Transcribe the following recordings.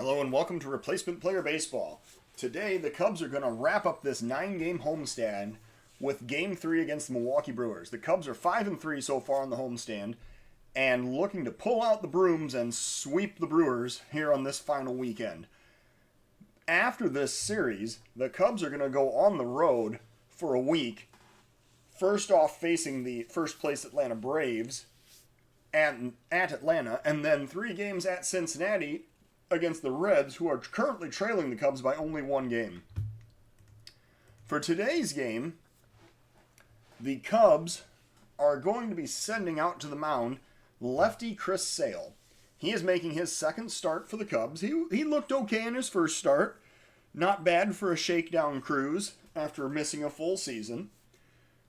Hello and welcome to Replacement Player Baseball. Today, the Cubs are going to wrap up this 9-game homestand with Game 3 against the Milwaukee Brewers. The Cubs are 5-3 so far on the homestand and looking to pull out the brooms and sweep the Brewers here on this final weekend. After this series, the Cubs are going to go on the road for a week, first off facing the first-place Atlanta Braves at Atlanta, and then 3 games at Cincinnati against the Reds, who are currently trailing the Cubs by only 1 game. For today's game, the Cubs are going to be sending out to the mound lefty Chris Sale. He is making his second start for the Cubs. He looked okay in his first start. Not bad for a shakedown cruise after missing a full season.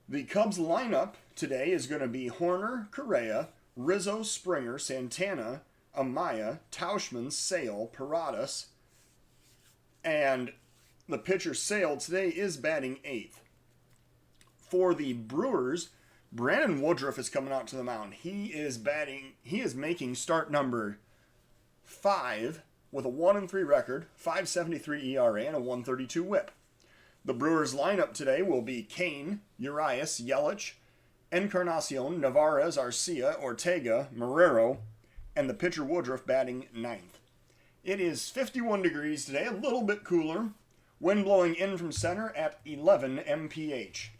The Cubs lineup today is going to be Horner, Correa, Rizzo, Springer, Santana, Amaya, Tauschman, Sale, Paradas, and the pitcher Sale today is batting 8th. For the Brewers, Brandon Woodruff is coming out to the mound. He is making start number 5 with a 1-3 record, 5.73 ERA, and a 1.32 WHIP. The Brewers lineup today will be Kane, Urias, Yelich, Encarnacion, Narvaez, Arcia, Ortega, Marrero, and the pitcher Woodruff batting 9th. It is 51 degrees today, a little bit cooler. Wind blowing in from center at 11 mph.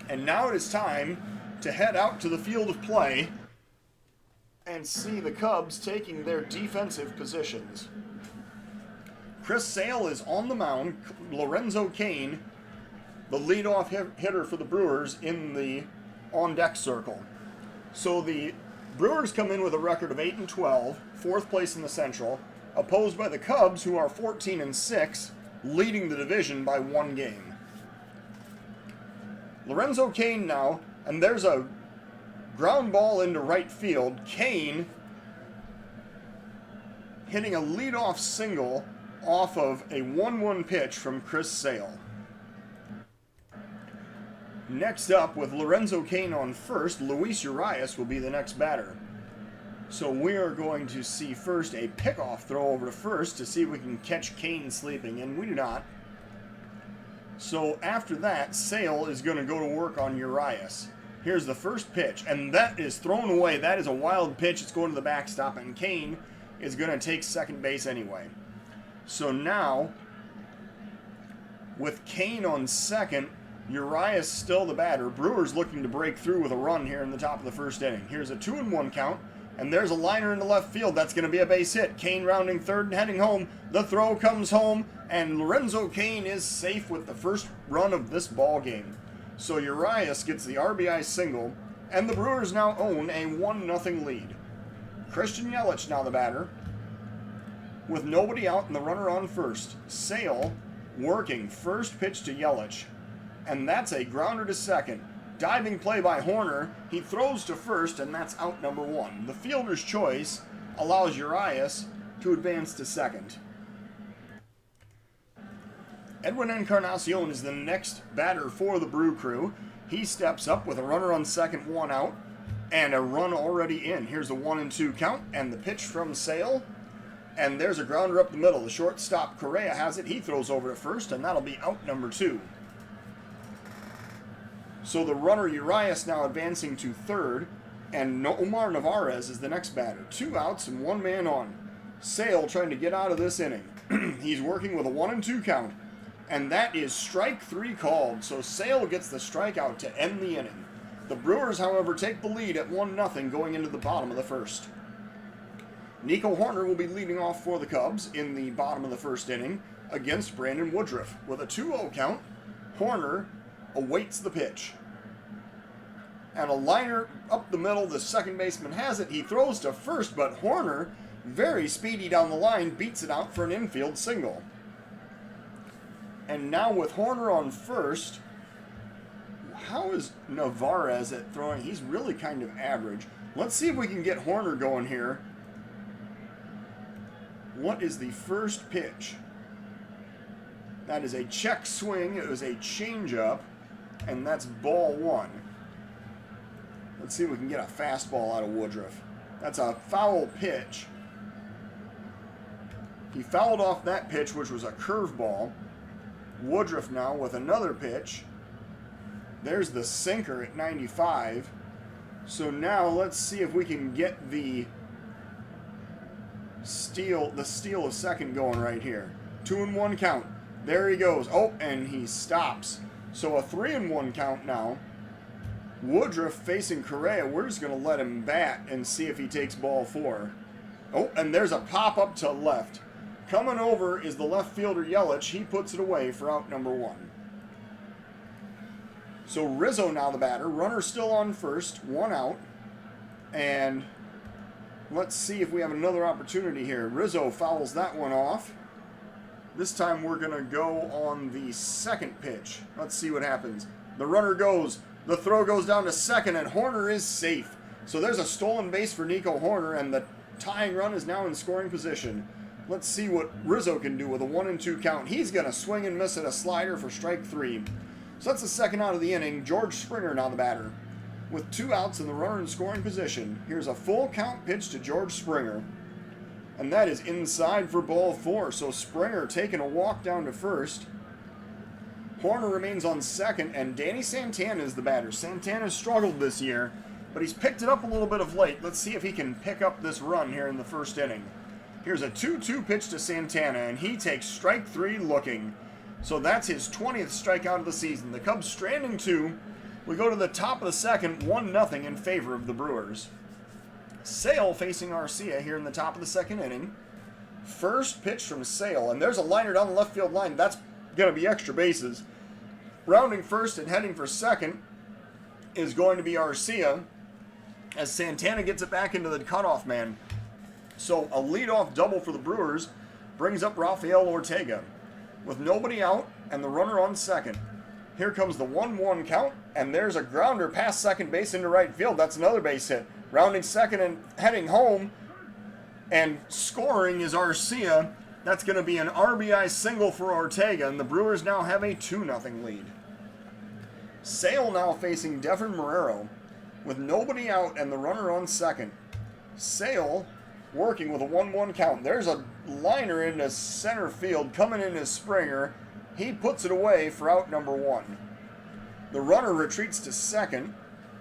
And now it is time to head out to the field of play and see the Cubs taking their defensive positions. Chris Sale is on the mound. Lorenzo Kane, the leadoff hitter for the Brewers, in the on-deck circle. So the Brewers come in with a record of 8-12, 4th place in the Central, opposed by the Cubs, who are 14-6, leading the division by 1 game. Lorenzo Kane now, and there's a ground ball into right field. Kane hitting a leadoff single off of a 1-1 pitch from Chris Sale. Next up, with Lorenzo Kane on first, Luis Urias will be the next batter. So we are going to see first a pickoff throw over to first to see if we can catch Kane sleeping, and we do not. So after that, Sale is going to go to work on Urias. Here's the first pitch, and that is thrown away. That is a wild pitch. It's going to the backstop, and Kane is going to take second base anyway. So now, with Kane on second, Urias still the batter. Brewers looking to break through with a run here in the top of the first inning. Here's a 2-1 count, and there's a liner into left field. That's going to be a base hit. Kane rounding third and heading home. The throw comes home, and Lorenzo Kane is safe with the first run of this ball game. So Urias gets the RBI single, and the Brewers now own a 1-0 lead. Christian Yelich now the batter, with nobody out and the runner on first. Sale working first pitch to Yelich, and that's a grounder to second. Diving play by Horner. He throws to first, and that's out number 1. The fielder's choice allows Urias to advance to second. Edwin Encarnacion is the next batter for the Brew Crew. He steps up with a runner on second, 1 out, and a run already in. Here's a 1-2 count, and the pitch from Sale. And there's a grounder up the middle. The shortstop, Correa, has it. He throws over to first, and that'll be out number 2. So the runner Urias now advancing to third, and Omar Narvaez is the next batter. 2 outs and 1 man on. Sale trying to get out of this inning. He's working with a 1-2 count, and that is strike 3 called. So Sale gets the strikeout to end the inning. The Brewers, however, take the lead at 1-0 going into the bottom of the first. Nico Horner will be leading off for the Cubs in the bottom of the first inning against Brandon Woodruff. With a 2-0 count, Horner awaits the pitch. And a liner up the middle, the second baseman has it. He throws to first, but Horner, very speedy down the line, beats it out for an infield single. And now with Horner on first, how is Narvaez at throwing? He's really kind of average. Let's see if we can get Horner going here. What is the first pitch? That is a check swing. It was a changeup, and that's ball 1. Let's see if we can get a fastball out of Woodruff. That's a foul pitch. He fouled off that pitch, which was a curveball. Woodruff now with another pitch. There's the sinker at 95. So now let's see if we can get the steal of second going right here. 2-1 count. There he goes. Oh, and he stops. So a 3-1 count now. Woodruff facing Correa. We're just going to let him bat and see if he takes ball 4. Oh, and there's a pop up to left. Coming over is the left fielder Yelich. He puts it away for out number 1. So Rizzo now the batter. Runner still on first. 1 out. And let's see if we have another opportunity here. Rizzo fouls that one off. This time we're going to go on the second pitch. Let's see what happens. The runner goes. The throw goes down to second, and Horner is safe. So there's a stolen base for Nico Horner, and the tying run is now in scoring position. Let's see what Rizzo can do with a 1-2 count. He's going to swing and miss at a slider for strike 3. So that's the second out of the inning. George Springer now the batter. With 2 outs and the runner in scoring position, here's a full count pitch to George Springer. And that is inside for ball 4. So Springer taking a walk down to first. Horner remains on second, and Danny Santana is the batter. Santana struggled this year, but he's picked it up a little bit of late. Let's see if he can pick up this run here in the first inning. Here's a 2-2 pitch to Santana, and he takes strike 3 looking. So that's his 20th strikeout of the season. The Cubs stranding 2. We go to the top of the second, 1-0 in favor of the Brewers. Sale facing Arcia here in the top of the second inning. First pitch from Sale, and there's a liner down the left field line. That's going to be extra bases. Rounding first and heading for second is going to be Arcia as Santana gets it back into the cutoff man. So a leadoff double for the Brewers brings up Rafael Ortega. With nobody out and the runner on second. Here comes the 1-1 count, and there's a grounder past second base into right field. That's another base hit. Rounding second and heading home and scoring is Arcia. That's going to be an RBI single for Ortega, and the Brewers now have a 2-0 lead. Sale now facing Devin Marrero with nobody out and the runner on second. Sale working with a 1-1 count. There's a liner into center field coming in as Springer. He puts it away for out number 1. The runner retreats to second,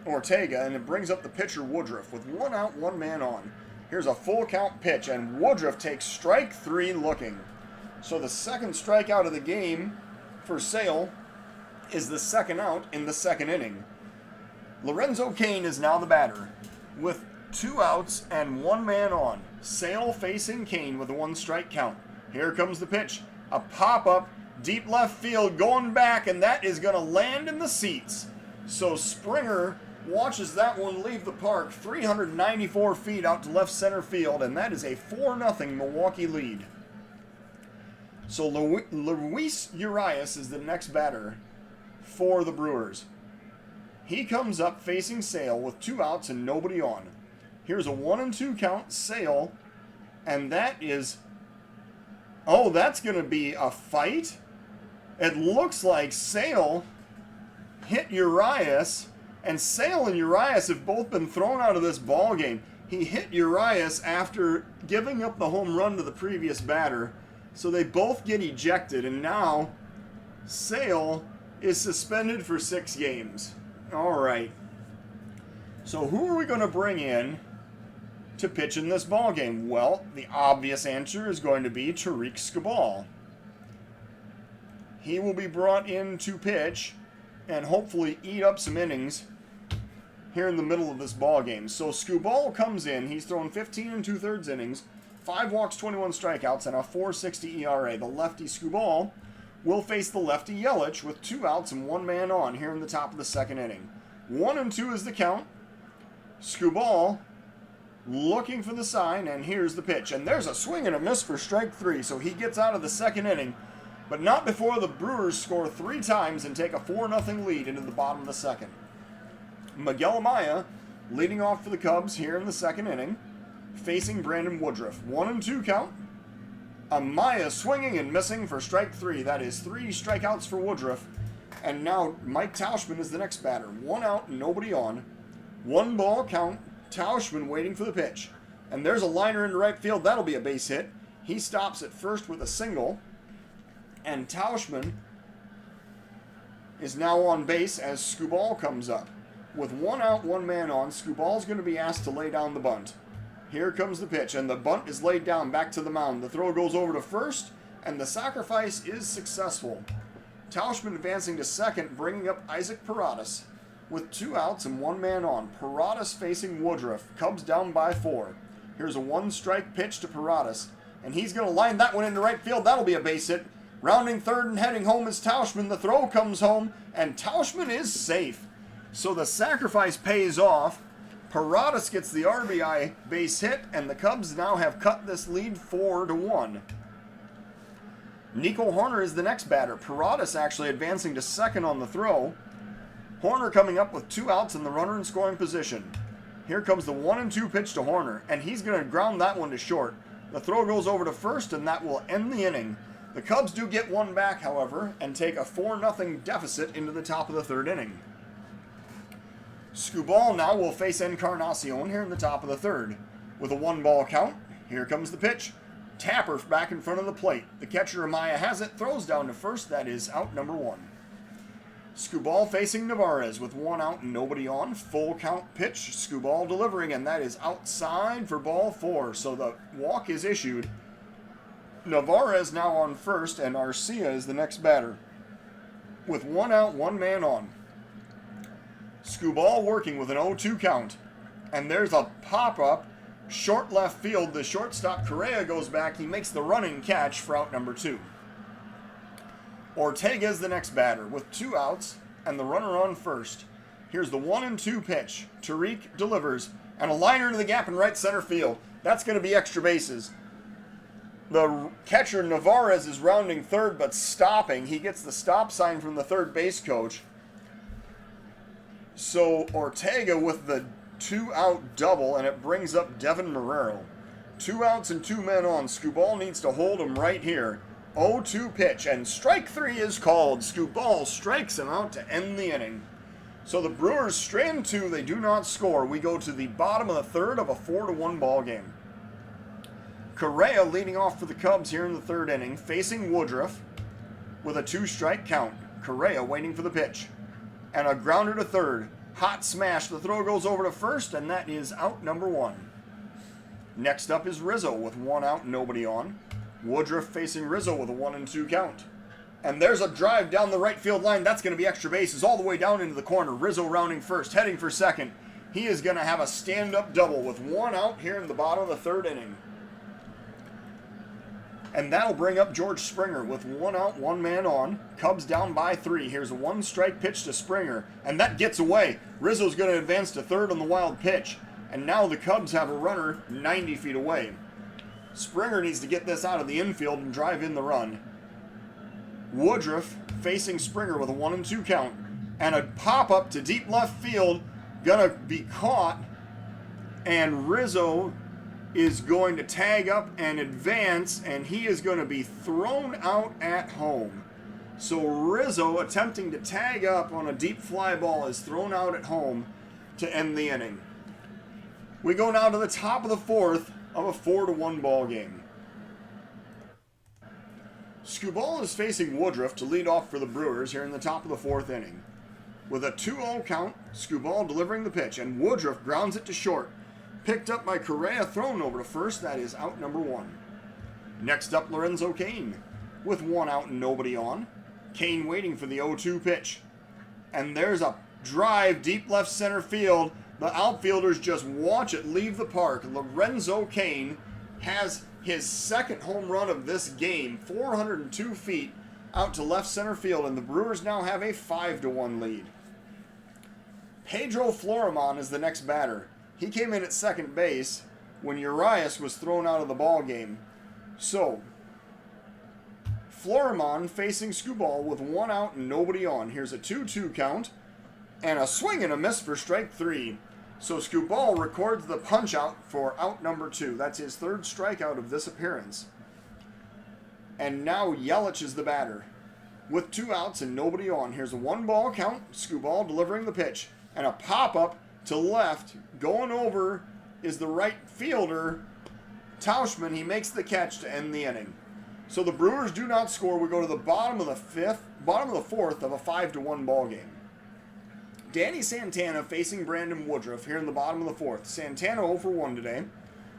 Ortega, and it brings up the pitcher Woodruff with 1 out, 1 man on. Here's a full count pitch, and Woodruff takes strike 3 looking. So the second strikeout of the game for Sale is the second out in the second inning. Lorenzo Kane is now the batter with 2 outs and 1 man on. Sale facing Kane with a 1-strike count. Here comes the pitch. A pop-up, deep left field, going back, and that is going to land in the seats. So Springer watches that one leave the park 394 feet out to left center field, and that is a 4-0 Milwaukee lead. So Luis Urias is the next batter for the Brewers. He comes up facing Sale with 2 outs and nobody on. Here's a 1-2 count, Sale, and that is... Oh, that's going to be a fight? It looks like Sale hit Urias, and Sale and Urias have both been thrown out of this ball game. He hit Urias after giving up the home run to the previous batter, so they both get ejected, and now Sale is suspended for 6 games. All right. So who are we going to bring in to pitch in this ball game? Well, the obvious answer is going to be Tarik Skubal. He will be brought in to pitch and hopefully eat up some innings here in the middle of this ball game. So Skubal comes in. He's thrown 15 2/3 innings, 5 walks, 21 strikeouts, and a 4.60 ERA. The lefty Skubal will face the lefty Yelich with 2 outs and 1 man on here in the top of the second inning. 1-2 is the count. Skubal looking for the sign, and here's the pitch. And there's a swing and a miss for strike 3, so he gets out of the second inning, but not before the Brewers score 3 times and take a 4-0 lead into the bottom of the second. Miguel Amaya leading off for the Cubs here in the second inning, facing Brandon Woodruff. 1-2 count. Amaya swinging and missing for strike 3. That is 3 strikeouts for Woodruff. And now Mike Tauschman is the next batter. 1 out and nobody on. 1 ball count. Tauschman waiting for the pitch. And there's a liner into right field. That'll be a base hit. He stops at first with a single, and Tauschman is now on base as Skubal comes up. With 1 out, 1 man on, Skubal's going to be asked to lay down the bunt. Here comes the pitch, and the bunt is laid down back to the mound. The throw goes over to first, and the sacrifice is successful. Tauschman advancing to second, bringing up Isaac Paradas. With 2 outs and 1 man on, Paradas facing Woodruff. Cubs down by 4. Here's a 1-strike pitch to Paradas, and he's going to line that one into right field. That'll be a base hit. Rounding third and heading home is Tauschman. The throw comes home, and Tauschman is safe. So the sacrifice pays off. Paradas gets the RBI base hit, and the Cubs now have cut this lead 4-1. Nico Horner is the next batter. Paradas actually advancing to second on the throw. Horner coming up with 2 outs and the runner in scoring position. Here comes the 1-2 pitch to Horner, and he's going to ground that one to short. The throw goes over to first, and that will end the inning. The Cubs do get one back, however, and take a 4-0 deficit into the top of the 3rd inning. Skubal now will face Encarnacion here in the top of the 3rd. With a 1-ball count, here comes the pitch. Tapper back in front of the plate. The catcher, Amaya, has it, throws down to first. That is out number 1. Skubal facing Navarez with 1 out and nobody on. Full count pitch. Skubal delivering, and that is outside for ball 4. So the walk is issued. Navarez now on first, and Arcia is the next batter. With 1 out, 1 man on. Skubal working with an 0-2 count. And there's a pop-up. Short left field. The shortstop Correa goes back. He makes the running catch for out number 2. Ortega is the next batter with 2 outs and the runner on first. Here's the 1-2 pitch. Tariq delivers, and a liner into the gap in right center field. That's going to be extra bases. The catcher Navarez is rounding third but stopping. He gets the stop sign from the third base coach. So Ortega with the 2-out double, and it brings up Devin Marrero. 2 outs and 2 men on. Skubal needs to hold him right here. 0-2 pitch, and strike 3 is called. Skubal strikes him out to end the inning. So the Brewers strand 2, they do not score. We go to the bottom of the 3rd of a 4-1 ball game. Correa leading off for the Cubs here in the 3rd inning, facing Woodruff with a 2-strike count. Correa waiting for the pitch. And a grounder to third. Hot smash. The throw goes over to first, and that is out number 1. Next up is Rizzo with 1 out, nobody on. Woodruff facing Rizzo with a 1-2 count. And there's a drive down the right field line. That's going to be extra bases all the way down into the corner. Rizzo rounding first, heading for second. He is going to have a stand-up double with 1 out here in the bottom of the 3rd inning. And that'll bring up George Springer with 1 out, 1 man on. Cubs down by 3. Here's a 1-strike pitch to Springer, and that gets away. Rizzo's going to advance to third on the wild pitch. And now the Cubs have a runner 90 feet away. Springer needs to get this out of the infield and drive in the run. Woodruff facing Springer with a 1-2 count. And a pop-up to deep left field. Gonna be caught. And Rizzo is going to tag up and advance. And he is going to be thrown out at home. So Rizzo attempting to tag up on a deep fly ball is thrown out at home to end the inning. We go now to the top of the 4th of a 4-1 ball game. Skubal is facing Woodruff to lead off for the Brewers here in the top of the 4th inning. With a 2-0 count, Skubal delivering the pitch, and Woodruff grounds it to short. Picked up by Correa, thrown over to first. That is out number 1. Next up, Lorenzo Kane with 1 out and nobody on. Kane waiting for the 0-2 pitch. And there's a drive deep left center field. The outfielders just watch it leave the park. Lorenzo Kane has his 2nd home run of this game, 402 feet out to left center field, and the Brewers now have a 5-1 lead. Pedro Floremon is the next batter. He came in at second base when Urias was thrown out of the ball game. So, Floremon facing Skubal with 1 out and nobody on. Here's a 2-2 count, and a swing and a miss for strike 3. So Skubal records the punch out for out number 2. That's his 3rd strikeout of this appearance. And now Yelich is the batter with 2 outs and nobody on. Here's a 1-ball count. Skubal delivering the pitch. And a pop-up to left. Going over is the right fielder, Tauschman, he makes the catch to end the inning. So the Brewers do not score. We go to the bottom of the fourth of a 5-1 ball game. Danny Santana facing Brandon Woodruff here in the bottom of the fourth. Santana 0 for 1 today,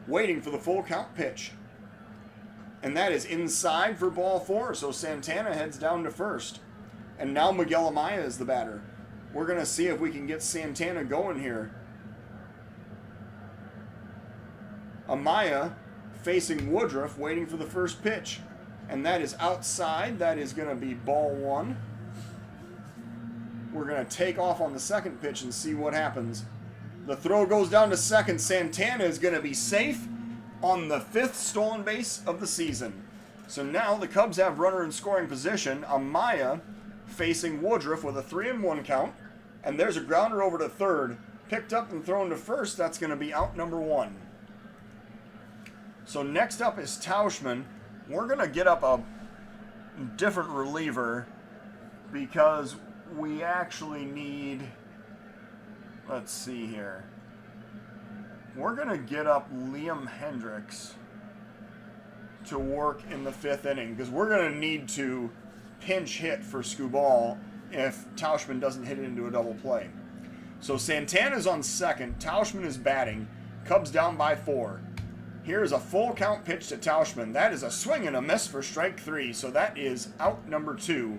waiting for the full count pitch. And that is inside for ball 4, so Santana heads down to first. And now Miguel Amaya is the batter. We're going to see if we can get Santana going here. Amaya facing Woodruff, waiting for the first pitch. And that is outside. That is going to be ball 1. We're going to take off on the second pitch and see what happens. The throw goes down to second. Santana is going to be safe on the 5th stolen base of the season. So now the Cubs have runner in scoring position. Amaya facing Woodruff with a 3-1 count. And there's a grounder over to third. Picked up and thrown to first. That's going to be out number 1. So next up is Tauschman. We're going to get up a different reliever because we actually need, let's see here. We're going to get up Liam Hendrix to work in the 5th inning because we're going to need to pinch hit for Skubal if Tauschman doesn't hit it into a double play. So Santana's on second. Tauschman is batting. Cubs down by 4. Here's a full count pitch to Tauschman. That is a swing and a miss for strike 3. So that is out number 2.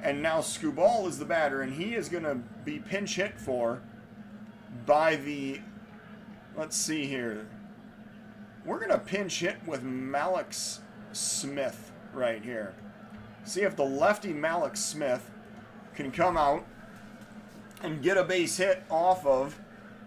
And now Skubal is the batter, and he is going to be pinch hit for by the, let's see here. We're going to pinch hit with Mallex Smith right here. See if the lefty Mallex Smith can come out and get a base hit off of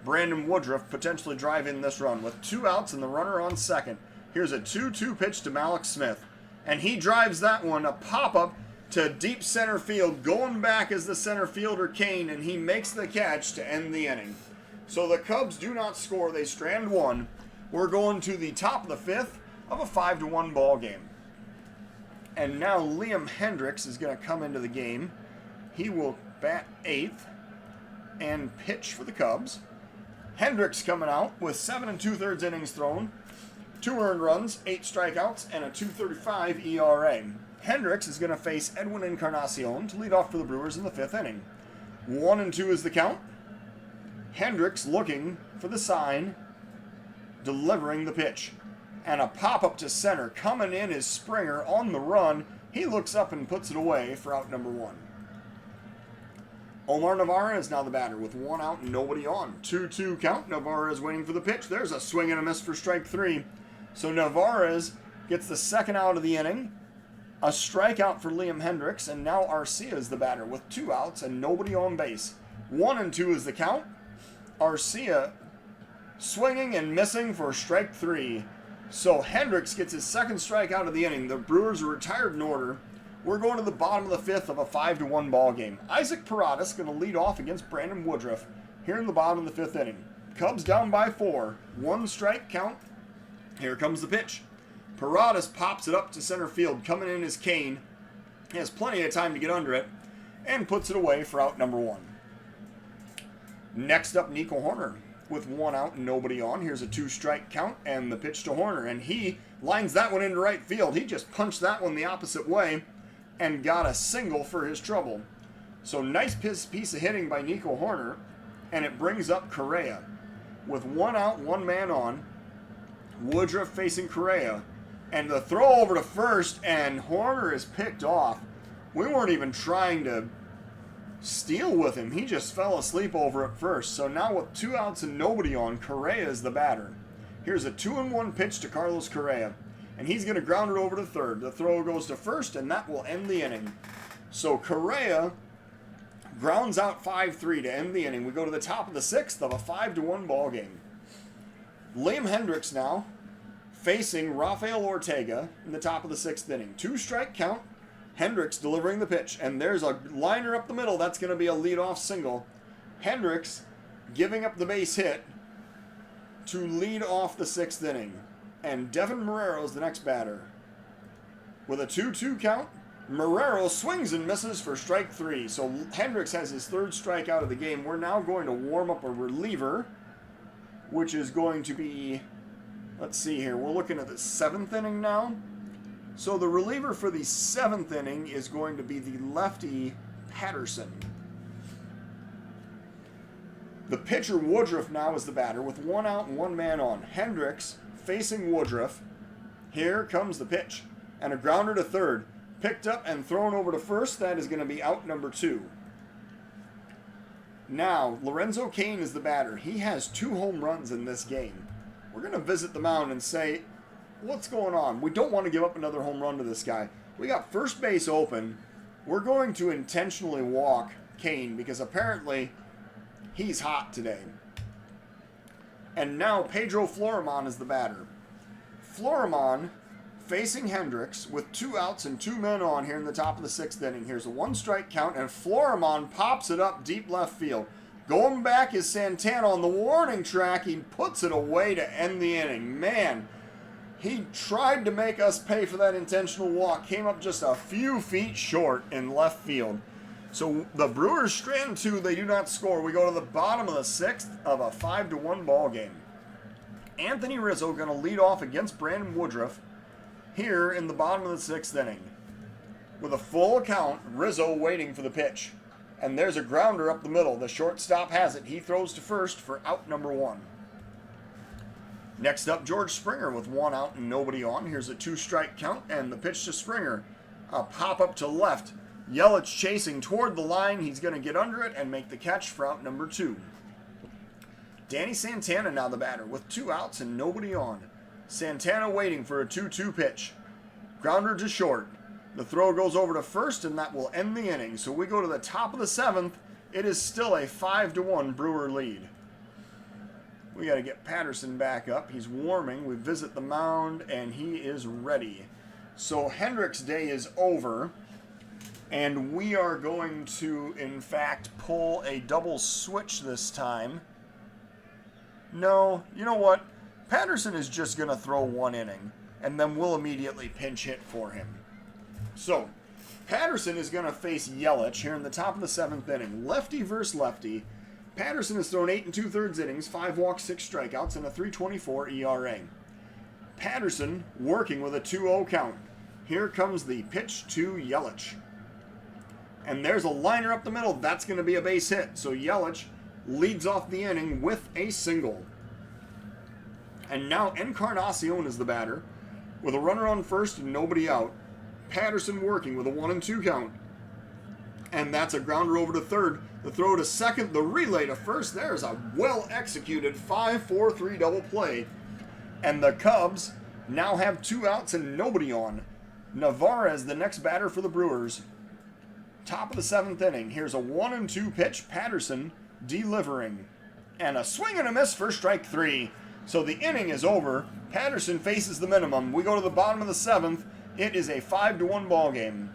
Brandon Woodruff, potentially drive in this run. With 2 outs and the runner on second, here's a 2-2 pitch to Mallex Smith. And he drives that one, a pop-up to deep center field. Going back is the center fielder, Kane, and he makes the catch to end the inning. So the Cubs do not score. They strand 1. We're going to the top of the 5th of a 5-1 ball game. And now Liam Hendrix is going to come into the game. He will bat 8th and pitch for the Cubs. Hendrix coming out with 7 2/3 innings thrown, 2 earned runs, 8 strikeouts, and a 2.35 ERA. Hendrix is going to face Edwin Encarnacion to lead off for the Brewers in the 5th inning. 1-2 is the count. Hendrix looking for the sign, delivering the pitch. And a pop-up to center. Coming in is Springer on the run. He looks up and puts it away for out number 1. Omar Navarra is now the batter with 1 out and nobody on. 2-2 count. Navarra is waiting for the pitch. There's a swing and a miss for strike 3. So Navarez gets the 2nd out of the inning. A strikeout for Liam Hendrix, and now Arcia is the batter with 2 outs and nobody on base. 1-2 is the count. Arcia swinging and missing for strike 3. So Hendrix gets his 2nd strikeout of the inning. The Brewers are retired in order. We're going to the bottom of the 5th of a 5-1 ball game. Isaac Paradas going to lead off against Brandon Woodruff here in the bottom of the 5th inning. Cubs down by 4. 1 strike count. Here comes the pitch. Paradas pops it up to center field. Coming in is Kane. He has plenty of time to get under it and puts it away for out number 1. Next up, Nico Horner with 1 out and nobody on. Here's a 2-strike count and the pitch to Horner. And he lines that one into right field. He just punched that one the opposite way and got a single for his trouble. So nice piece of hitting by Nico Horner. And it brings up Correa. With 1 out, 1 man on. Woodruff facing Correa. And the throw over to first, and Horner is picked off. We weren't even trying to steal with him. He just fell asleep over at first. So now with 2 outs and nobody on, Correa is the batter. Here's a 2-1 pitch to Carlos Correa. And he's going to ground it over to third. The throw goes to first, and that will end the inning. So Correa grounds out 5-3 to end the inning. We go to the top of the 6th of a 5-1 ball game. Liam Hendrix now facing Rafael Ortega in the top of the 6th inning. 2-strike count. Hendrix delivering the pitch. And there's a liner up the middle. That's going to be a leadoff single. Hendrix giving up the base hit to lead off the 6th inning. And Devin Marrero is the next batter. With a 2-2 count, Marrero swings and misses for strike 3. So Hendrix has his 3rd strikeout of the game. We're now going to warm up a reliever, which is going to be Let's see here. We're looking at the 7th inning now. So the reliever for the 7th inning is going to be the lefty Patterson. The pitcher Woodruff now is the batter with 1 out and 1 man on. Hendrix facing Woodruff. Here comes the pitch. And a grounder to third. Picked up and thrown over to first. That is going to be out number 2. Now, Lorenzo Kane is the batter. He has 2 home runs in this game. We're going to visit the mound and say, what's going on? We don't want to give up another home run to this guy. We got first base open. We're going to intentionally walk Kane because apparently he's hot today. And now Pedro Floremon is the batter. Floremon facing Hendrix with 2 outs and 2 men on here in the top of the 6th inning. Here's a 1-strike count, and Floremon pops it up deep left field. Going back is Santana on the warning track. He puts it away to end the inning. Man, he tried to make us pay for that intentional walk. Came up just a few feet short in left field. So the Brewers strand 2. They do not score. We go to the bottom of the 6th of a 5-1 ball game. Anthony Rizzo going to lead off against Brandon Woodruff here in the bottom of the 6th inning. With a full count, Rizzo waiting for the pitch. And there's a grounder up the middle. The shortstop has it. He throws to first for out number 1. Next up, George Springer with 1 out and nobody on. Here's a 2-strike count and the pitch to Springer. A pop up to left. Yelich chasing toward the line. He's going to get under it and make the catch for out number 2. Danny Santana now the batter with 2 outs and nobody on. Santana waiting for a 2-2 pitch. Grounder to short. The throw goes over to first, and that will end the inning. So we go to the top of the 7th. It is still a 5-1 Brewer lead. We got to get Patterson back up. He's warming. We visit the mound, and he is ready. So Hendrix' day is over, and we are going to, in fact, pull a double switch this time. No, you know what? Patterson is just going to throw 1 inning, and then we'll immediately pinch hit for him. So, Patterson is going to face Yelich here in the top of the 7th inning. Lefty versus lefty. Patterson has thrown 8 2/3 innings, 5 walks, 6 strikeouts, and a 3.24 ERA. Patterson working with a 2-0 count. Here comes the pitch to Yelich. And there's a liner up the middle. That's going to be a base hit. So Yelich leads off the inning with a single. And now Encarnacion is the batter with a runner on first and nobody out. Patterson working with a 1-2 count. And that's a grounder over to third. The throw to second, the relay to first. There's a well-executed 5-4-3 double play. And the Cubs now have 2 outs and nobody on. Navarez, the next batter for the Brewers. Top of the 7th inning. Here's a 1-2 pitch. Patterson delivering. And a swing and a miss for strike 3. So the inning is over. Patterson faces the minimum. We go to the bottom of the 7th. It is a 5-1 ball game.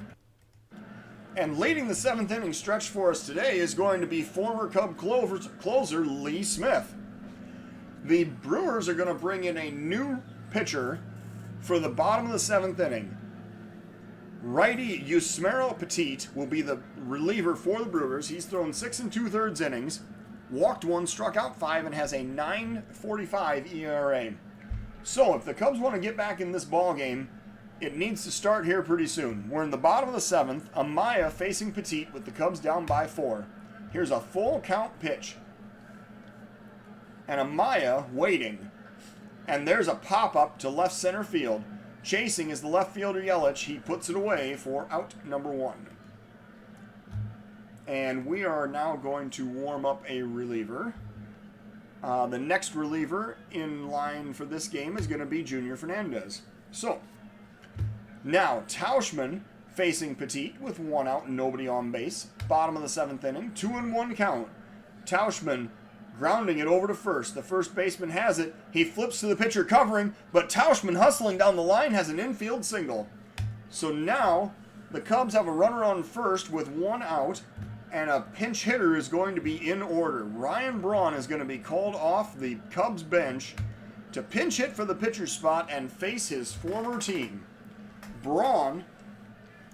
And leading the 7th inning stretch for us today is going to be former Cub closer Lee Smith. The Brewers are going to bring in a new pitcher for the bottom of the 7th inning. Righty Yusmeiro Petit will be the reliever for the Brewers. He's thrown 6 2/3 innings, walked 1, struck out 5, and has a 9.45 ERA. So if the Cubs want to get back in this ball game, it needs to start here pretty soon. We're in the bottom of the 7th. Amaya facing Petit with the Cubs down by 4. Here's a full count pitch. And Amaya waiting. And there's a pop-up to left center field. Chasing is the left fielder Yelich. He puts it away for out number 1. And we are now going to warm up a reliever. The next reliever in line for this game is going to be Junior Fernandez. So, now, Tauschman facing Petit with 1 out and nobody on base. Bottom of the 7th inning, 2-1 count. Tauschman grounding it over to first. The first baseman has it. He flips to the pitcher covering, but Tauschman hustling down the line has an infield single. So now, the Cubs have a runner on first with 1 out, and a pinch hitter is going to be in order. Ryan Braun is going to be called off the Cubs bench to pinch hit for the pitcher's spot and face his former team. Braun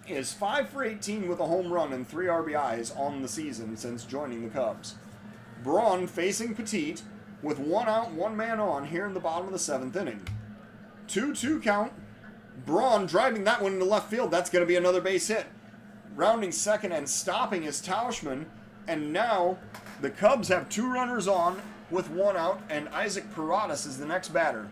is 5 for 18 with a home run and 3 RBIs on the season since joining the Cubs. Braun facing Petit with 1 out, 1 man on here in the bottom of the 7th inning. 2-2 count. Braun driving that one into left field. That's going to be another base hit. Rounding second and stopping is Tauschman. And now the Cubs have 2 runners on with 1 out, and Isaac Paradas is the next batter.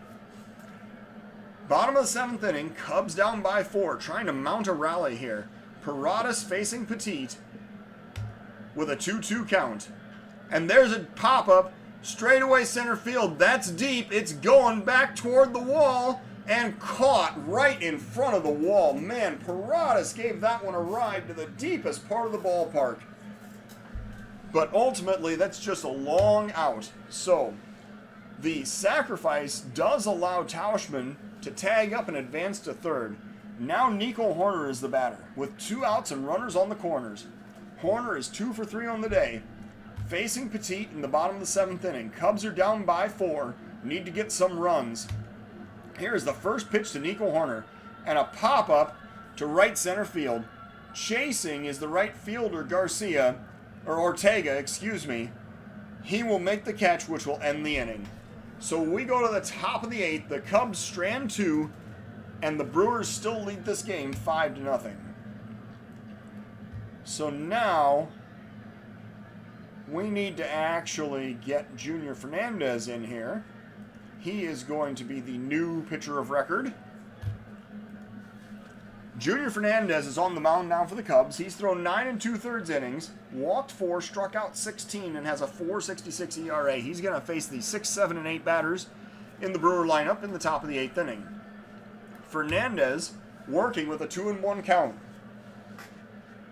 Bottom of the 7th inning, Cubs down by 4, trying to mount a rally here. Paradas facing Petit with a 2-2 count. And there's a pop-up, straightaway center field. That's deep. It's going back toward the wall and caught right in front of the wall. Man, Paradas gave that one a ride to the deepest part of the ballpark. But ultimately, that's just a long out. So, the sacrifice does allow Tauschman to tag up and advance to third. Now Nico Horner is the batter, with 2 outs and runners on the corners. Horner is 2 for 3 on the day, facing Petit in the bottom of the 7th inning. Cubs are down by 4, need to get some runs. Here's the first pitch to Nico Horner, and a pop-up to right center field. Chasing is the right fielder Ortega, excuse me. He will make the catch, which will end the inning. So we go to the top of the 8th. The Cubs strand 2, and the Brewers still lead this game 5-0. So now we need to actually get Junior Fernandez in here. He is going to be the new pitcher of record. Junior Fernandez is on the mound now for the Cubs. He's thrown 9 2/3 innings, walked 4, struck out 16, and has a 4.66 ERA. He's going to face the 6, 7, and 8 batters in the Brewer lineup in the top of the 8th inning. Fernandez working with a 2-1 count.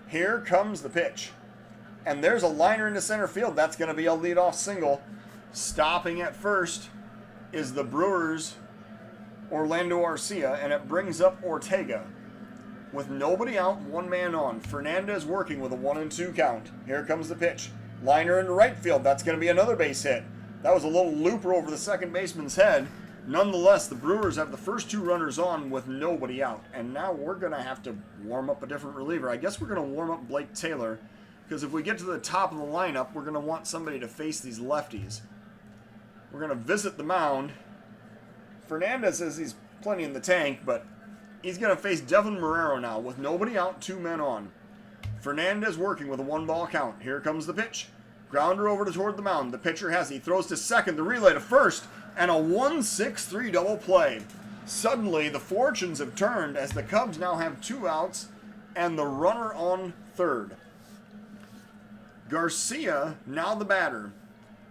Here comes the pitch. And there's a liner into center field. That's going to be a leadoff single. Stopping at first is the Brewers' Orlando Arcia, and it brings up Ortega. With nobody out, 1 man on. Fernandez working with a 1-2 count. Here comes the pitch. Liner into right field. That's going to be another base hit. That was a little looper over the second baseman's head. Nonetheless, the Brewers have the first 2 runners on with nobody out. And now we're going to have to warm up a different reliever. I guess we're going to warm up Blake Taylor, because if we get to the top of the lineup, we're going to want somebody to face these lefties. We're going to visit the mound. Fernandez says he's plenty in the tank, but he's going to face Devin Marrero now with nobody out, 2 men on. Fernandez working with a 1-ball count. Here comes the pitch. Grounder over toward the mound. The pitcher has it. He throws to second, the relay to first, and a 1-6-3 double play. Suddenly, the fortunes have turned as the Cubs now have 2 outs and the runner on third. Garcia, now the batter.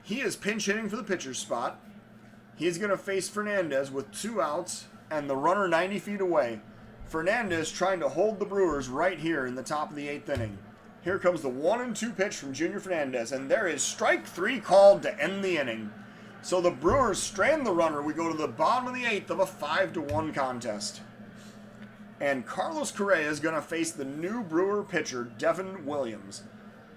He is pinch hitting for the pitcher's spot. He's going to face Fernandez with 2 outs and the runner 90 feet away. Fernandez trying to hold the Brewers right here in the top of the 8th inning. Here comes the 1-2 pitch from Junior Fernandez, and there is strike 3 called to end the inning. So the Brewers strand the runner. We go to the bottom of the 8th of a 5-1 contest. And Carlos Correa is going to face the new Brewer pitcher, Devin Williams.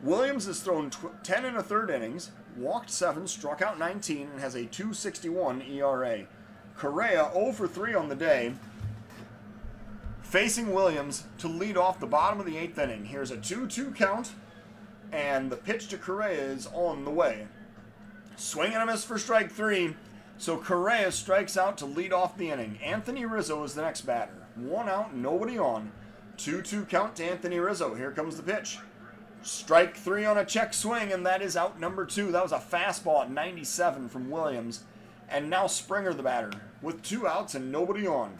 Williams has thrown 10 1/3 innings, walked 7, struck out 19, and has a 2.61 ERA. Correa 0 for 3 on the day, facing Williams to lead off the bottom of the 8th inning. Here's a 2-2 count, and the pitch to Correa is on the way. Swing and a miss for strike 3, so Correa strikes out to lead off the inning. Anthony Rizzo is the next batter. 1 out, nobody on. 2-2 count to Anthony Rizzo. Here comes the pitch. Strike 3 on a check swing, and that is out number 2. That was a fastball at 97 from Williams. And now Springer the batter with 2 outs and nobody on.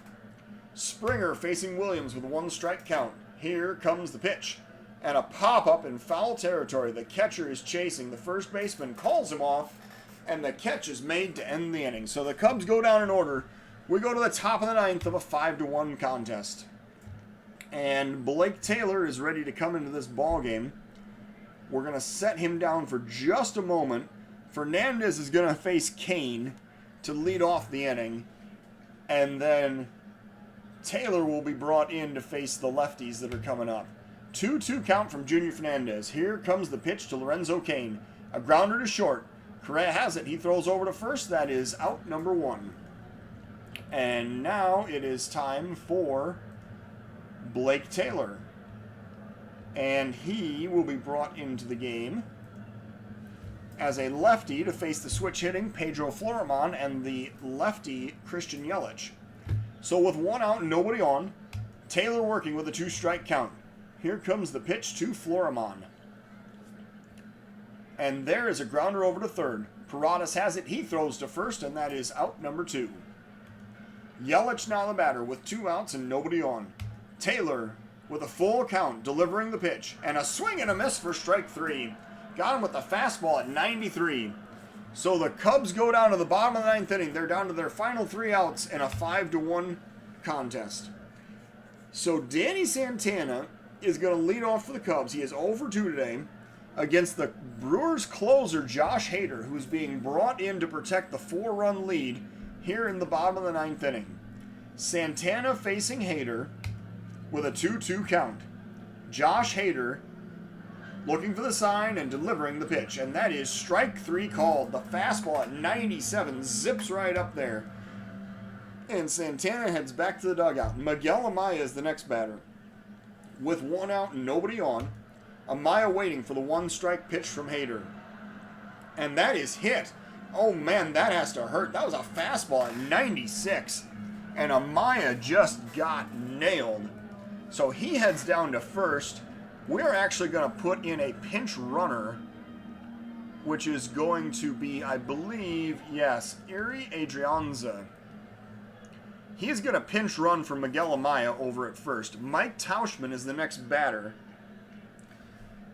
Springer facing Williams with a 1-strike count. Here comes the pitch. And a pop-up in foul territory. The catcher is chasing. The first baseman calls him off, and the catch is made to end the inning. So the Cubs go down in order. We go to the top of the 9th of a 5-1 contest. And Blake Taylor is ready to come into this ball game. We're going to set him down for just a moment. Fernandez is going to face Kane to lead off the inning. And then Taylor will be brought in to face the lefties that are coming up. 2-2 count from Junior Fernandez. Here comes the pitch to Lorenzo Kane. A grounder to short. Correa has it. He throws over to first. That is out number 1. And now it is time for Blake Taylor. And he will be brought into the game. as a lefty to face the switch-hitting Pedro Floremon and the lefty Christian Yelich. So with 1 out and nobody on, Taylor working with a 2-strike count. Here comes the pitch to Floremon. And there is a grounder over to third. Paredes has it, he throws to first, and that is out number 2. Yelich now the batter with 2 outs and nobody on. Taylor with a full count, delivering the pitch, and a swing and a miss for strike 3. Got him with the fastball at 93. So the Cubs go down to the bottom of the 9th inning. They're down to their final 3 outs in a 5-1 contest. So Danny Santana is going to lead off for the Cubs. He is 0 for 2 today against the Brewers closer Josh Hader, who's being brought in to protect the 4-run lead here in the bottom of the 9th inning. Santana facing Hader with a 2-2 count. Josh Hader looking for the sign and delivering the pitch, and that is strike 3 called. The fastball at 97 zips right up there. And Santana heads back to the dugout. Miguel Amaya is the next batter. With 1 out and nobody on, Amaya waiting for the 1-strike pitch from Hader. And that is hit. Oh man, that has to hurt. That was a fastball at 96. And Amaya just got nailed. So he heads down to first. We're actually going to put in a pinch runner, which is going to be, I believe, yes, Uri Adrianza. He's going to pinch run for Miguel Amaya over at first. Mike Tauschman is the next batter.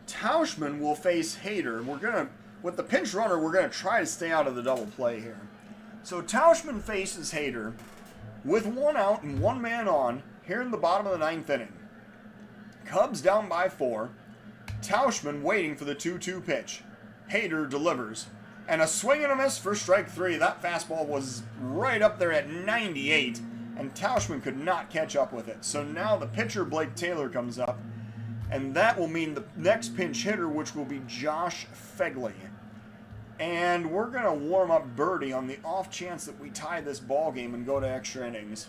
Tauschman will face Hader. With the pinch runner, we're going to try to stay out of the double play here. So Tauschman faces Hader with 1 out and 1 man on here in the bottom of the 9th inning. Cubs down by 4. Tauschman waiting for the 2-2 pitch. Hader delivers. And a swing and a miss for strike 3. That fastball was right up there at 98. And Tauschman could not catch up with it. So now the pitcher, Blake Taylor, comes up. And that will mean the next pinch hitter, which will be Josh Phegley. And we're going to warm up Birdie on the off chance that we tie this ball game and go to extra innings.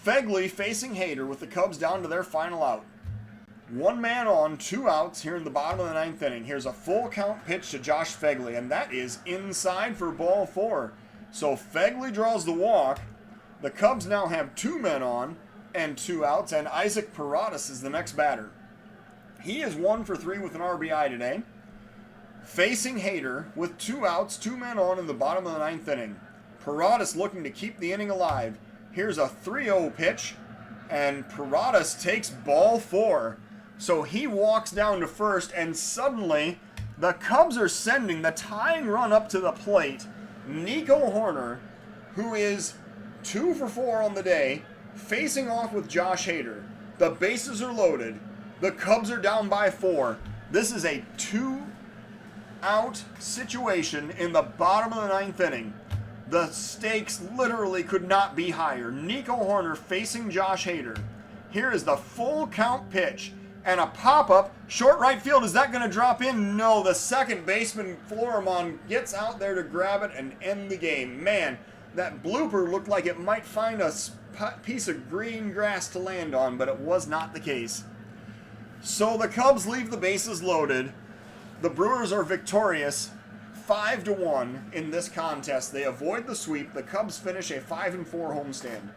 Phegley facing Hader with the Cubs down to their final out. 1 man on, 2 outs here in the bottom of the 9th inning. Here's a full count pitch to Josh Phegley, and that is inside for ball 4. So Phegley draws the walk. The Cubs now have 2 men on and 2 outs, and Isaac Paredes is the next batter. He is 1 for 3 with an RBI today. Facing Hader with 2 outs, 2 men on in the bottom of the 9th inning. Paredes looking to keep the inning alive. Here's a 3-0 pitch, and Paredes takes ball 4. So he walks down to first, and suddenly the Cubs are sending the tying run up to the plate. Nico Horner, who is 2 for 4 on the day, facing off with Josh Hader. The bases are loaded. The Cubs are down by 4. This is a 2-out situation in the bottom of the 9th inning. The stakes literally could not be higher. Nico Horner facing Josh Hader. Here is the full count pitch. And a pop-up. Short right field. Is that going to drop in? No. The second baseman, Floremon, gets out there to grab it and end the game. Man, that blooper looked like it might find a piece of green grass to land on, but it was not the case. So the Cubs leave the bases loaded. The Brewers are victorious 5-1 in this contest. They avoid the sweep. The Cubs finish a 5-4 homestand.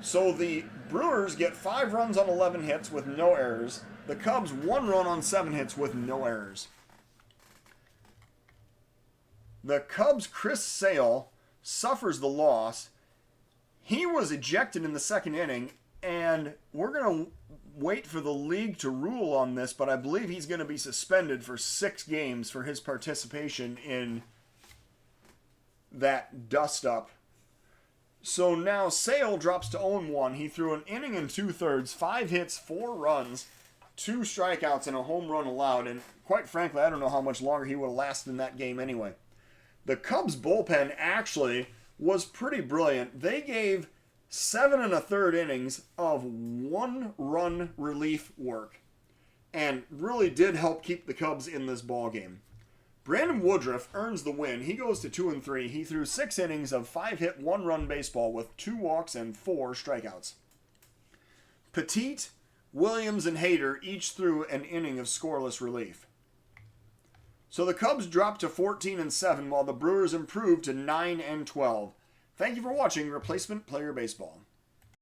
So the Brewers get 5 runs on 11 hits with no errors. The Cubs 1 run on 7 hits with no errors. The Cubs' Chris Sale suffers the loss. He was ejected in the 2nd inning, and we're going to wait for the league to rule on this, but I believe he's going to be suspended for 6 games for his participation in that dust-up. So now Sale drops to 0-1. He threw an inning and 2/3, 5 hits, 4 runs, 2 strikeouts, and a home run allowed. And quite frankly, I don't know how much longer he would have lasted in that game anyway. The Cubs bullpen actually was pretty brilliant. They gave 7 1/3 innings of 1-run relief work and really did help keep the Cubs in this ball game. Brandon Woodruff earns the win. He goes to 2-3. He threw 6 innings of 5-hit, 1-run baseball with 2 walks and 4 strikeouts. Petit, Williams, and Hader each threw an inning of scoreless relief. So the Cubs dropped to 14-7 while the Brewers improved to 9-12. Thank you for watching Replacement Player Baseball.